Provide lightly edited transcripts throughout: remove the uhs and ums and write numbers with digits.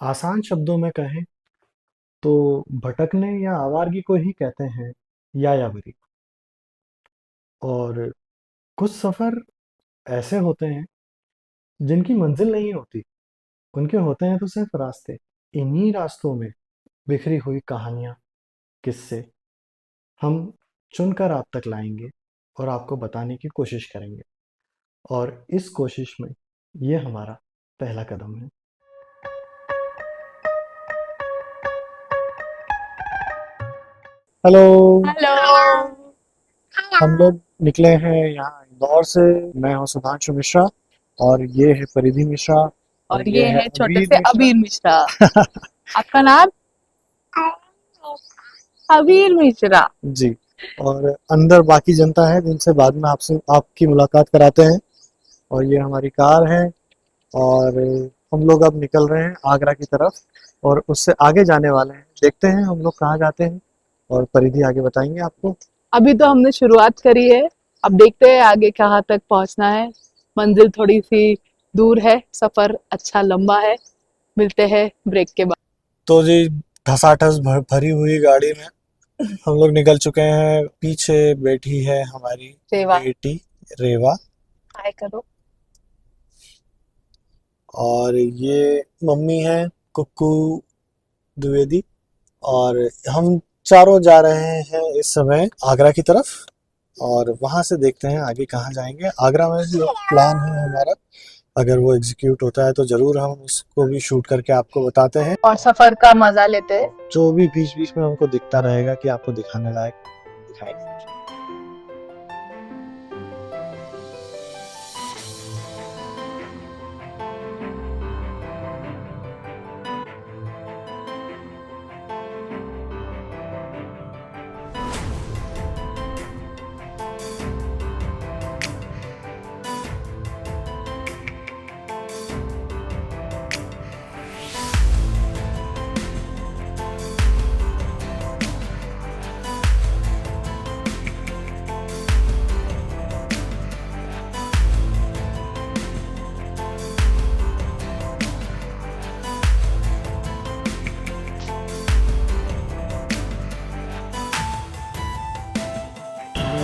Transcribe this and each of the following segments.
आसान शब्दों में कहें तो भटकने या आवारगी को ही कहते हैं यायावरी। और कुछ सफर ऐसे होते हैं जिनकी मंजिल नहीं होती, उनके होते हैं तो सिर्फ रास्ते। इन्हीं रास्तों में बिखरी हुई कहानियां, किस्से हम चुनकर आप तक लाएंगे और आपको बताने की कोशिश करेंगे। और इस कोशिश में ये हमारा पहला कदम है। हेलो। हेलो। हम लोग निकले हैं यहाँ इंदौर से। मैं हूँ सुधांशु मिश्रा और ये है परिधि मिश्रा और और ये ये है है छोटे अबीर से मिश्रा। अबीर मिश्रा। आपका नाम? अबीर मिश्रा। जी। और अंदर बाकी जनता है जिनसे बाद में आपसे आपकी मुलाकात कराते हैं। और ये हमारी कार है और हम लोग अब निकल रहे हैं आगरा की तरफ और उससे आगे जाने वाले हैं। देखते हैं हम लोग कहाँ जाते हैं और परिधि आगे बताएंगे आपको। अभी तो हमने शुरुआत करी है। अब देखते हैं आगे कहाँ तक पहुंचना है। मंजिल थोड़ी सी दूर है, सफर अच्छा लंबा है। मिलते हैं ब्रेक के बाद। तो जी, धसाधस भरी हुई गाड़ी में हम लोग निकल चुके हैं। पीछे बैठी है हमारी सेवा। बेटी रेवा हाय करो। और ये मम्मी है कुक्कू द्विवेदी। और हम चारों जा रहे हैं इस समय आगरा की तरफ और वहां से देखते हैं आगे कहाँ जाएंगे। आगरा में जो प्लान है हमारा, अगर वो एग्जीक्यूट होता है तो जरूर हम उसको भी शूट करके आपको बताते हैं। और सफर का मजा लेते हैं। जो भी बीच बीच में हमको दिखता रहेगा कि आपको दिखाने लायक दिखाएंगे।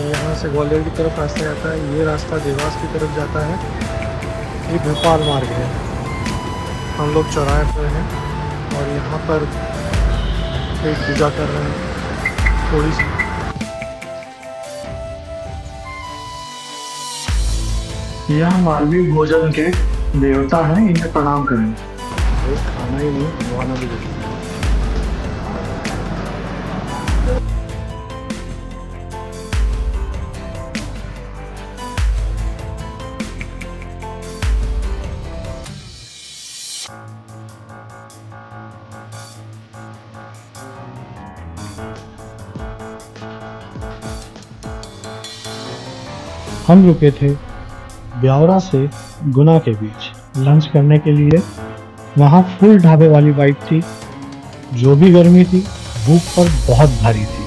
यहाँ से ग्वालियर की तरफ रास्ता जाता है, ये रास्ता देवास की तरफ जाता है। ये भोपाल मार्ग है। हम लोग चौराहे पर हैं और यहाँ पर एक पूजा कर रहे हैं थोड़ी सी। यह मालवी भोजन के देवता हैं, इन्हें प्रणाम करें। खाना ही नहीं, भगवाना भी देते हैं। हम रुके थे ब्यावरा से गुना के बीच लंच करने के लिए। वहाँ फुल ढाबे वाली वाइब थी। जो भी गर्मी थी, भूख पर बहुत भारी थी।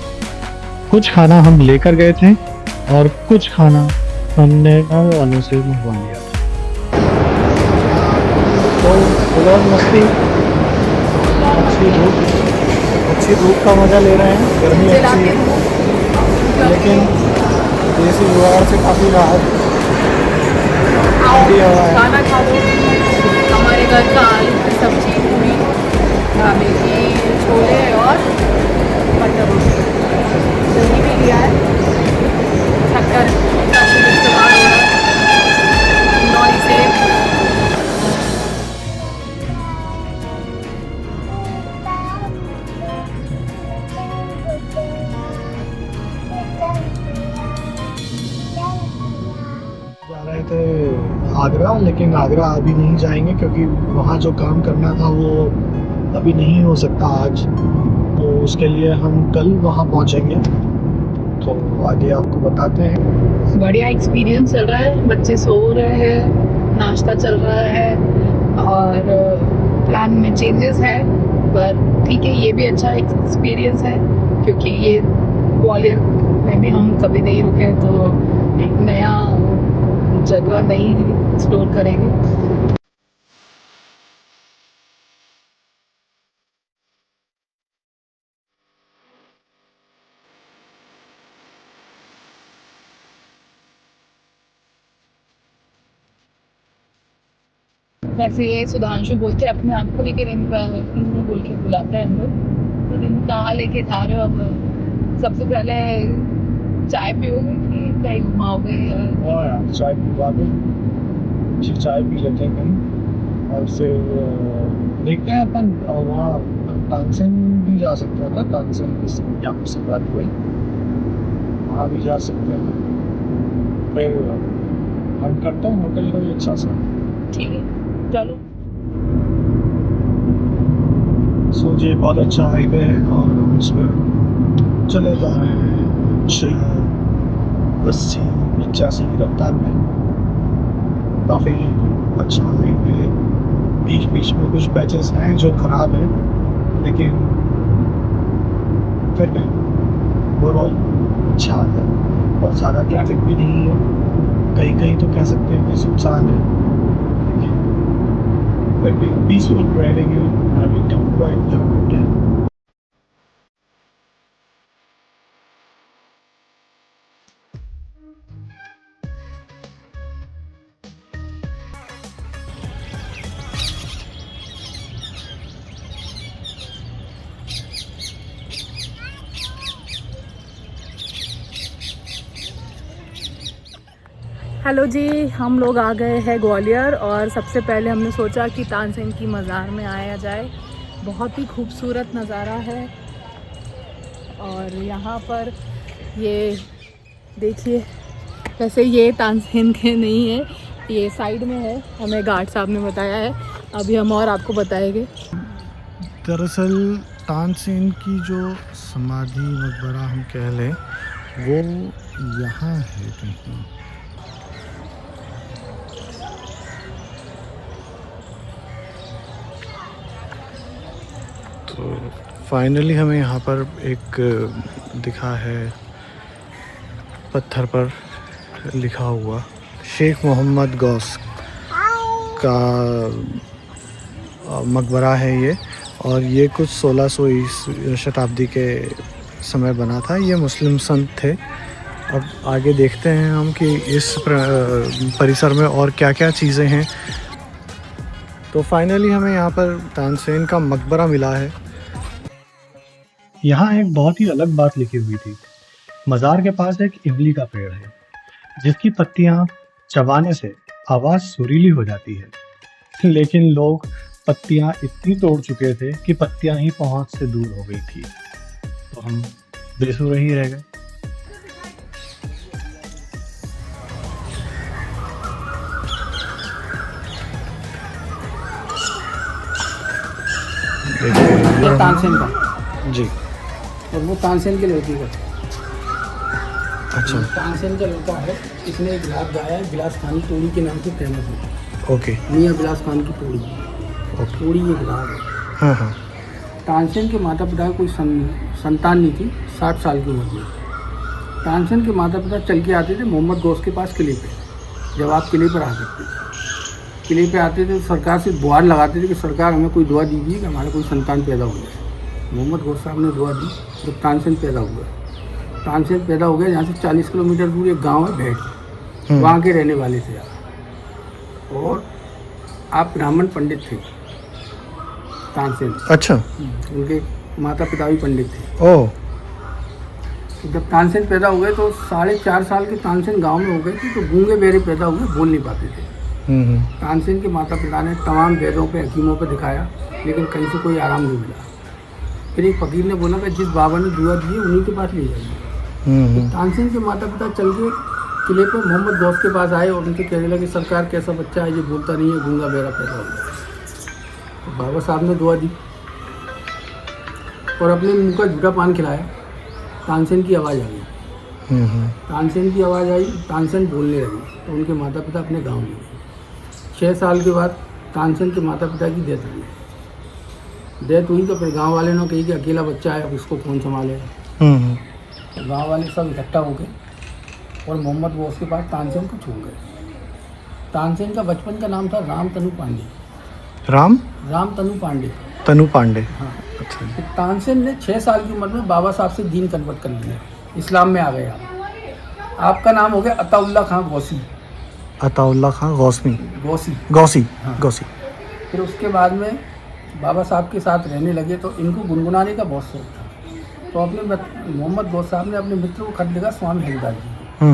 कुछ खाना हम लेकर गए थे और कुछ खाना हमने गाँव वालों से मंगवा लिया था। तो उधर मस्ती, अच्छी धूप, अच्छी धूप का मजा ले रहे हैं। गर्मी अच्छी चिल्लाते है हैं लेकिन क्योंकि देसी जुगाड़ से काफ़ी राहत। आओ ठंडी हवा है। खाना खा लो। हमारे घर का आलू की सब्जी पूरी, ढाबे की छोले और मटर रोटी। दही भी लिया है। शक्कर का शुभ इस्तेमाल हो रहा है। इंदौरी सेब। जा रहे थे आगरा, लेकिन आगरा अभी नहीं जाएंगे क्योंकि वहाँ जो काम करना था वो अभी नहीं हो सकता आज। तो उसके लिए हम कल वहाँ पहुँचेंगे। तो आगे आपको बताते हैं। बढ़िया एक्सपीरियंस चल रहा है। बच्चे सो रहे हैं, नाश्ता चल रहा है और प्लान में चेंजेस है। पर ठीक है, ये भी अच्छा एक्सपीरियंस है क्योंकि ये ग्वालियर में भी हम कभी नहीं रुके, तो एक नया जगह नई एक्सप्लोर करेंगे। वैसे ये सुधांशु बोलते हैं अपने आप को, लेकिन इनका इन्होंने बोल के बुलाता है हम लोग। तो दिन कहाँ लेके जा रहे हो अब? सबसे पहले चाय पियोगे कि कहीं घुमाओगे? हाँ यार, चाय पिलवा दो, फिर चाय पी लेते हैं कहीं, और फिर देखते हैं अपन वहाँ तानसेन भी जा सकते हैं ना, तानसेन की यहाँ से बात हुई, वहाँ भी जा सकते हैं। फिर हम करते हैं होटल कोई अच्छा सा, ठीक है, चलो। सोचिए बहुत अच्छा हाईवे है और उसमें चले जा रहे हैं 80-85 की रफ्तार में। काफ़ी अच्छा हाईवे है, बीच बीच में कुछ पैचेस हैं जो खराब हैं, लेकिन फिर भी ओवरऑल अच्छा है। बहुत ज़्यादा ट्रैफिक भी नहीं है, कहीं कहीं तो कह सकते हैं कि सुनसान है, फिर भी पीसफुल ड्राइविंग है, हैविंग टू क्वाइट है। हेलो जी, हम लोग आ गए हैं ग्वालियर और सबसे पहले हमने सोचा कि तानसेन की मज़ार में आया जाए। बहुत ही खूबसूरत नज़ारा है और यहाँ पर ये देखिए, वैसे ये तानसेन के नहीं है, ये साइड में है, हमें गार्ड साहब ने बताया है। अभी हम और आपको बताएंगे। दरअसल तानसेन की जो समाधि मकबरा हम कह लें वो यहाँ है कहीं। तो फाइनली हमें यहाँ पर एक दिखा है पत्थर पर लिखा हुआ, शेख मोहम्मद गौस का मकबरा है ये, और ये कुछ 1600 शताब्दी के समय बना था। ये मुस्लिम संत थे। अब आगे देखते हैं हम कि इस परिसर में और क्या क्या चीज़ें हैं। तो फाइनली हमें यहाँ पर तानसेन का मकबरा मिला है। यहाँ एक बहुत ही अलग बात लिखी हुई थी। मज़ार के पास एक इमली का पेड़ है जिसकी पत्तियाँ चबाने से आवाज़ सुरीली हो जाती है, लेकिन लोग पत्तियाँ इतनी तोड़ चुके थे कि पत्तियाँ ही पहुँच से दूर हो गई थी, तो हम बेसुरे ही रह गए। ये तानसेन का जी, और वो तानसेन के लड़की का। अच्छा, तानसेन का लड़का है, इसने एक गिलास गाया है, गिलास खानी तोड़ी के नाम से फेमस है। ओके, मियाँ गिलास खान की तोड़ी, ओके, तोड़ी ये गिलास है। हाँ हाँ, तानसेन के माता पिता कोई संतान नहीं थी। 60 साल की उम्र में तानसेन के माता पिता चल के आते थे मोहम्मद गौस के पास किले पे। जब आप किले पर आ सकते थे, किले पे आते थे तो सरकार से गुहार लगाते थे कि सरकार हमें कोई दुआ दीजिए कि हमारा कोई संतान पैदा हो जाए। मोहम्मद गौस साहब ने दुआ दी, जब तानसेन पैदा हुआ। तानसेन पैदा हो गया, यहाँ से 40 किलोमीटर दूर एक गाँव है भेड़, वहाँ के रहने वाले थे आप, और आप ब्राह्मण पंडित थे तानसेन। अच्छा, उनके माता पिता भी पंडित थे। ओह, तो जब तानसेन पैदा हुए तो 4.5 साल के तानसेन गांव में हो गए थे, तो गूंगे बेरे पैदा हुए, बोल नहीं पाते थे। तानसेन के माता पिता ने तमाम वैद्यों पे, हकीमों पे दिखाया, लेकिन कहीं से कोई आराम नहीं मिला। फिर एक फकीर ने बोला कि जिस बाबा ने दुआ दी है उन्हीं के पास ले जाइए। तो तानसेन के माता पिता चल के किले पे मोहम्मद गौस के पास आए और उनसे कहने लगे, सरकार कैसा बच्चा है, ये बोलता नहीं है, गूंगा बेरा पैदा हो गया। तो बाबा साहब ने दुआ दी और अपने मुंह का झूठा पान खिलाया। तानसेन की आवाज़ आ गई, तानसेन की आवाज़ आई, तानसेन बोलने लगी, तो उनके माता पिता अपने गांव ले गए। 6 साल के बाद तानसेन के माता पिता की डेथ हुई। डेथ हुई तो फिर गांव वाले ने कही कि अकेला बच्चा है, अब इसको कौन संभालेगा। गांव वाले सब इकट्ठा हो गए और मोहम्मद गौस के पास तानसेन को छोड़ गए। तानसेन का बचपन का नाम था राम तनु पांडे। राम तनु पांडे। तनु पांडे, हाँ। अच्छा, तो तानसेन ने 6 साल की उम्र में बाबा साहब से दीन कन्वर्ट कर लिया, इस्लाम में आ गए आप। आपका नाम हो गया अताउल्ला खां गौसी। अताउल्ला खां गौसी, गौसी, गौसी, हाँ। गौसी, फिर उसके बाद में बाबा साहब के साथ रहने लगे तो इनको गुनगुनाने का बहुत शौक था। तो मोहम्मद गौस साहब ने अपने मित्र को खत लिखा स्वामी हरिदास जी को।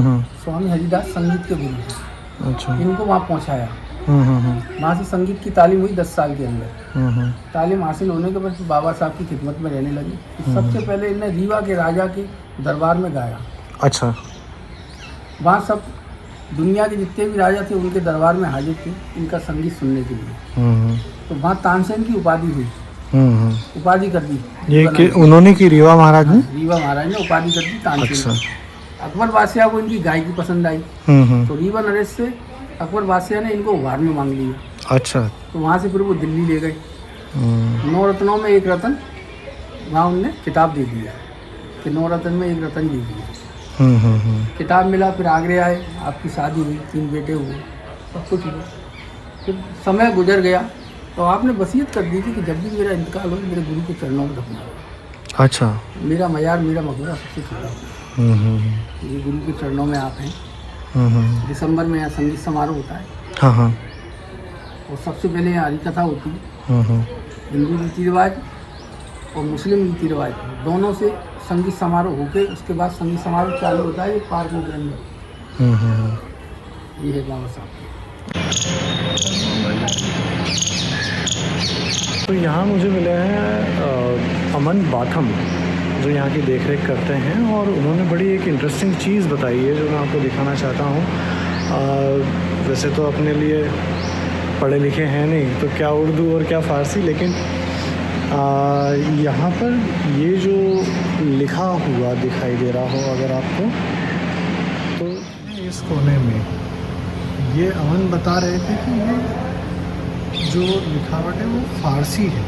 स्वामी हरिदास संगीत के गुरु थे। अच्छा। इनको वहाँ पहुँचाया। वहाँ से संगीत की तालीम हुई 10 साल के अंदर। तालीम हासिल होने के बाद बाबा साहब की खिदमत में रहने लगी। सबसे पहले इन्हें रीवा के राजा के दरबार में गाया। अच्छा। वहाँ सब दुनिया के जितने भी राजा थे उनके दरबार में हाजिर थे इनका संगीत सुनने के लिए। तो वहाँ तानसेन की उपाधि हुई। उपाधि कर दी ये कि उन्होंने की रीवा महाराज ने? रीवा महाराज ने उपाधि कर दी तानसेन। अच्छा। अकबर बादशाह को इनकी गायकी पसंद आई। तो रीवा नरेश से अकबर बादशाह ने इनको उभार में मांग लिया। अच्छा। तो वहाँ से फिर वो दिल्ली ले गए। 9 रत्नों में एक रत्न वहाँ उनने किताब दे दिया कि 9 रत्न में एक रत्न लीजिए। किताब मिला। फिर आगरे आए, आपकी शादी हुई, 3 बेटे हुए, सब कुछ हुआ। फिर समय गुजर गया तो आपने वसीयत कर दी थी कि जब भी मेरा इंतकाल हो मेरे गुरु के चरणों में दफना हो। अच्छा। मेरा मजार मेरा मकबरा सबसे छोटा हो। ये गुरु के चरणों में आप हैं। दिसंबर में यहाँ संगीत समारोह होता है। हाँ। और सबसे पहले यहाँ हरिकथा होती है। हिंदू रीति रिवाज और मुस्लिम रीति रिवाज दोनों से संगीत समारोह होके उसके बाद संगीत समारोह चालू होता है पार्क के अंदर। ये है बाबा साहब। तो यहाँ मुझे मिले हैं अमन बाथम जो यहाँ की देखरेख करते हैं और उन्होंने बड़ी एक इंटरेस्टिंग चीज़ बताई है जो मैं आपको दिखाना चाहता हूँ। वैसे तो अपने लिए पढ़े लिखे हैं नहीं तो क्या उर्दू और क्या फ़ारसी, लेकिन यहाँ पर ये जो लिखा हुआ दिखाई दे रहा हो अगर आपको, तो इस कोने में ये अमन बता रहे थे कि ये जो लिखावट है वो फ़ारसी है।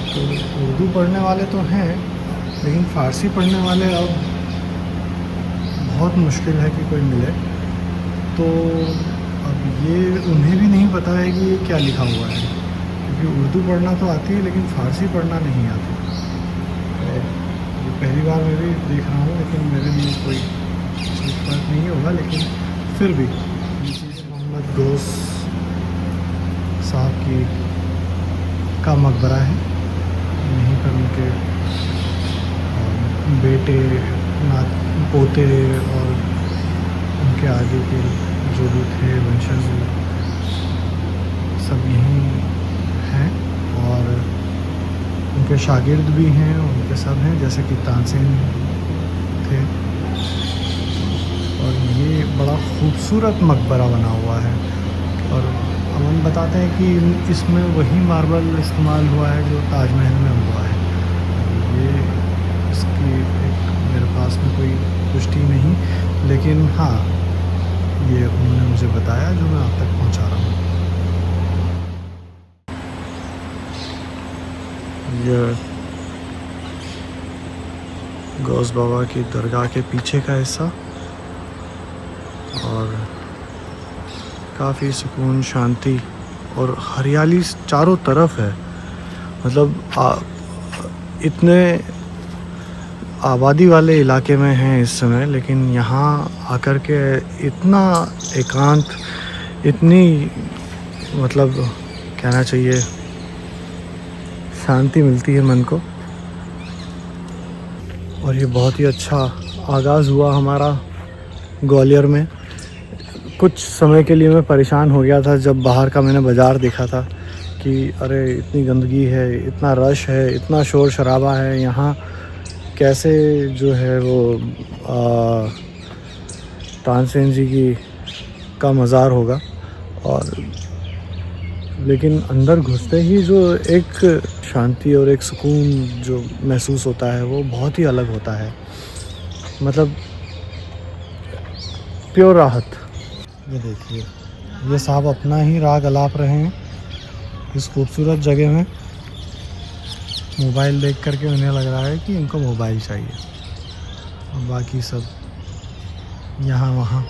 तो उर्दू पढ़ने वाले तो हैं लेकिन फ़ारसी पढ़ने वाले अब बहुत मुश्किल है कि कोई मिले। तो अब ये उन्हें भी नहीं पता है कि ये क्या लिखा हुआ है, क्योंकि उर्दू पढ़ना तो आती है लेकिन फ़ारसी पढ़ना नहीं आती। तो ये पहली बार मैं भी देख रहा हूँ, लेकिन मेरे लिए कोई फर्क नहीं होगा, लेकिन फिर भी मोहम्मद गौस साहब का मकबरा है। यहीं पर उनके बेटे पोते और उनके आगे के जो भी थे वंशज सब यहीं हैं और उनके शागिर्द भी हैं, उनके सब हैं, जैसे कि तानसेन थे। और ये बड़ा खूबसूरत मकबरा बना हुआ है और अमन बताते हैं कि इसमें वही मार्बल इस्तेमाल हुआ है जो ताजमहल में हुआ है। ये इसकी एक मेरे पास में कोई पुष्टि नहीं, लेकिन हाँ ये उन्होंने मुझे बताया जो मैं आप तक पहुंचा रहा हूँ। ये गौस बाबा की दरगाह के पीछे का हिस्सा और काफ़ी सुकून शांति और हरियाली चारों तरफ है। मतलब इतने आबादी वाले इलाके में हैं इस समय, लेकिन यहाँ आकर के इतना एकांत, इतनी मतलब कहना चाहिए शांति मिलती है मन को। और ये बहुत ही अच्छा आगाज़ हुआ हमारा ग्वालियर में। कुछ समय के लिए मैं परेशान हो गया था जब बाहर का मैंने बाज़ार देखा था कि अरे इतनी गंदगी है, इतना रश है, इतना शोर शराबा है, यहाँ कैसे जो है वो तानसेन जी का मज़ार होगा। और लेकिन अंदर घुसते ही जो एक शांति और एक सुकून जो महसूस होता है वो बहुत ही अलग होता है, मतलब प्योर राहत। ये देखिए ये साहब अपना ही राग अलाप रहे हैं इस खूबसूरत जगह में। मोबाइल देख करके उन्हें लग रहा है कि इनको मोबाइल चाहिए और बाकी सब यहाँ वहाँ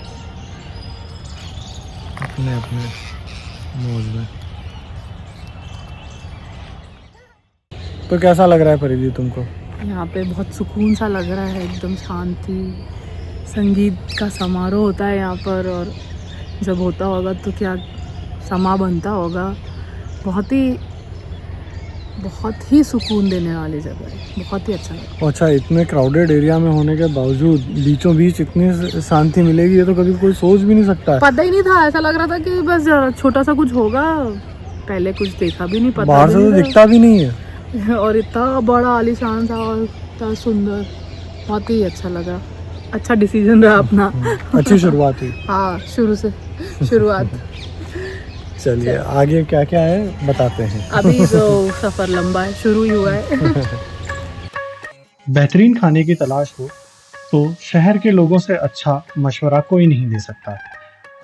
अपने अपने मौज में। तो कैसा लग रहा है परिधि तुमको? यहाँ पे बहुत सुकून सा लग रहा है, एकदम शांति। संगीत का समारोह होता है यहाँ पर, और जब होता होगा तो क्या समा बनता होगा। बहुत ही सुकून देने वाली जगह है, बहुत ही अच्छा लगा। अच्छा, इतने क्राउडेड एरिया में होने के बावजूद बीचों बीच इतनी शांति मिलेगी, ये तो कभी कोई सोच भी नहीं सकता है। पता ही नहीं था, ऐसा लग रहा था कि बस छोटा सा कुछ होगा, पहले कुछ देखा भी नहीं, पता बाहर भी से तो नहीं दिखता भी नहीं है। था। और इतना बड़ा आलीशान था और इतना सुंदर, बहुत ही अच्छा लगा। अच्छा डिसीजन रहा अपना। अच्छी शुरुआत हुई। हाँ, शुरू से शुरुआत। चलिए आगे क्या क्या है बताते हैं। अभी तो सफ़र लंबा है, शुरू ही हुआ है। बेहतरीन खाने की तलाश हो तो शहर के लोगों से अच्छा मशवरा कोई नहीं दे सकता।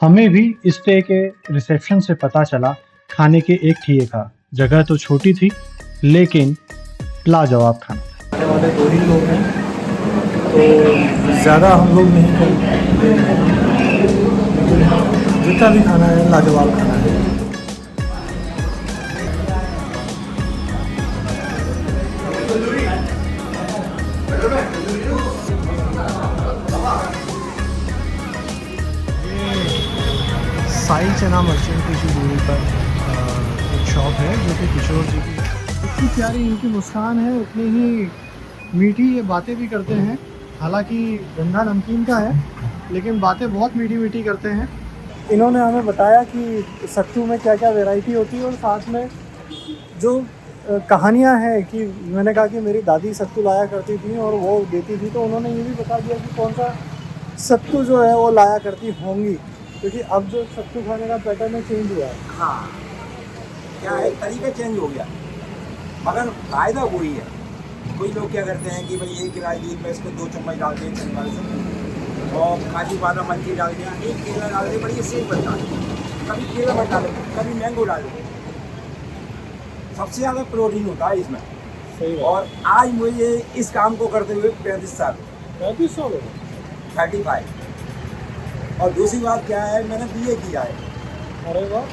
हमें भी स्टे के रिसेप्शन से पता चला खाने के एक ठिए का। जगह तो छोटी थी लेकिन लाजवाब खाना था। खाने वाले 2 ही लोग हैं तो ज़्यादा हम लोग नहीं करेंगे, जितना भी खाना है लाजवाब खाना है। साई चना मर्चेंट की दूरी पर एक शॉप है जो कि किशोर जी की है। इतनी प्यारी इनकी मुस्कान है, उतनी ही मीठी ये बातें भी करते हैं। हालांकि धंधा नमकीन का है लेकिन बातें बहुत मीठी मीठी करते हैं। इन्होंने हमें बताया कि सत्तू में क्या क्या वैरायटी होती है और साथ में जो कहानियाँ हैं कि मैंने कहा कि मेरी दादी सत्तू लाया करती थी और वो देती थी, तो उन्होंने ये भी बता दिया कि कौन सा सत्तू जो है वो लाया करती होंगी, क्योंकि अब जो सत्तू खाने का पैटर्न है चेंज हुआ है। हाँ, क्या है, तरीका चेंज हो गया मगर फायदा वही है। कोई लोग क्या करते हैं कि भाई 1 गिलास दूध में इसको 2 चम्मच डाल दें चम्मच से और काजू बादाम मंची डाल दिया, 1 केला डाल दें, बड़ी सेम बनता है। कभी केला मत डालें, कभी मैंगो डाल दें, सबसे ज़्यादा प्रोटीन होता है इसमें। सही और आज मुझे इस काम को करते हुए 35 साल 35 साल 35। और दूसरी बात क्या है, मैंने BA किया है। अरे वाह।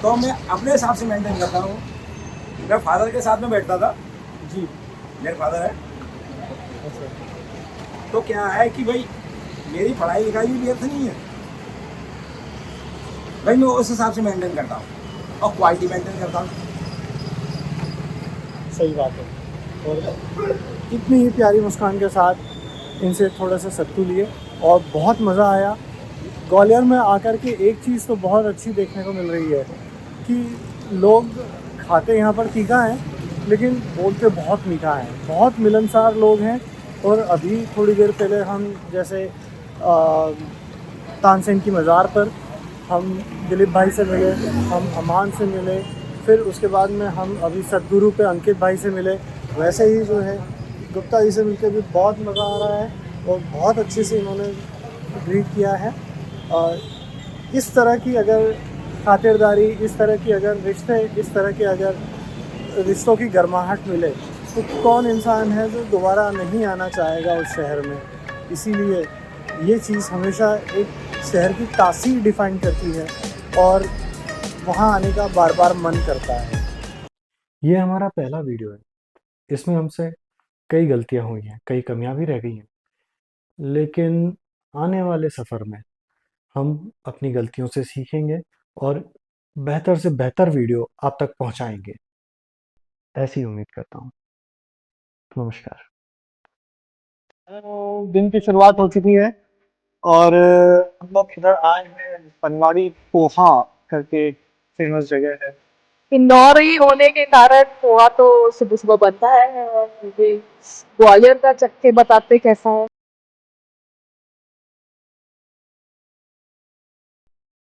तो मैं अपने हिसाब से मेंटेन करता हूँ। मैं फादर के साथ में बैठता था जी। मेरे फादर है, अच्छा। तो क्या है कि भाई मेरी पढ़ाई लिखाई भी व्यर्थ नहीं है भाई, मैं उस हिसाब से मेंटेन करता हूँ और क्वालिटी मेंटेन करता हूँ। सही बात है। और इतनी ही प्यारी मुस्कान के साथ इनसे थोड़ा सा सत्तू लिए और बहुत मज़ा आया। ग्वालियर में आकर के एक चीज़ तो बहुत अच्छी देखने को मिल रही है कि लोग खाते यहाँ पर तीखा है लेकिन बोलते बहुत मीठा है, बहुत मिलनसार लोग हैं। और अभी थोड़ी देर पहले हम जैसे तानसेन की मज़ार पर हम दिलीप भाई से मिले, हम अमान से मिले, फिर उसके बाद में हम अभी सतगुरु पे अंकित भाई से मिले। वैसे ही जो है गुप्ता जी से मिलकर भी बहुत मज़ा आ रहा है और बहुत अच्छे से इन्होंने ग्रीट किया है। और इस तरह की अगर खातिरदारी, इस तरह की अगर रिश्ते, इस तरह के अगर रिश्तों की गर्माहट मिले तो कौन इंसान है जो दोबारा नहीं आना चाहेगा उस शहर में। इसीलिए ये चीज़ हमेशा एक शहर की तासीर डिफ़ाइन करती है और वहाँ आने का बार बार मन करता है। ये हमारा पहला वीडियो है, इसमें हमसे कई गलतियाँ हुई हैं, कई कमियां भी रह गई हैं, लेकिन आने वाले सफ़र में हम अपनी गलतियों से सीखेंगे और बेहतर से बेहतर वीडियो आप तक पहुंचाएंगे, ऐसी उम्मीद करता हूं। नमस्कार। दिन की शुरुआत हो चुकी है और हम लोग इधर आए हैं, पनवाड़ी पोहा करके फेमस जगह है। इंदौरी होने के कारण पोहा तो सुबह सुबह बनता है, और मुझे ग्वालियर का चख के बताते कैसा है।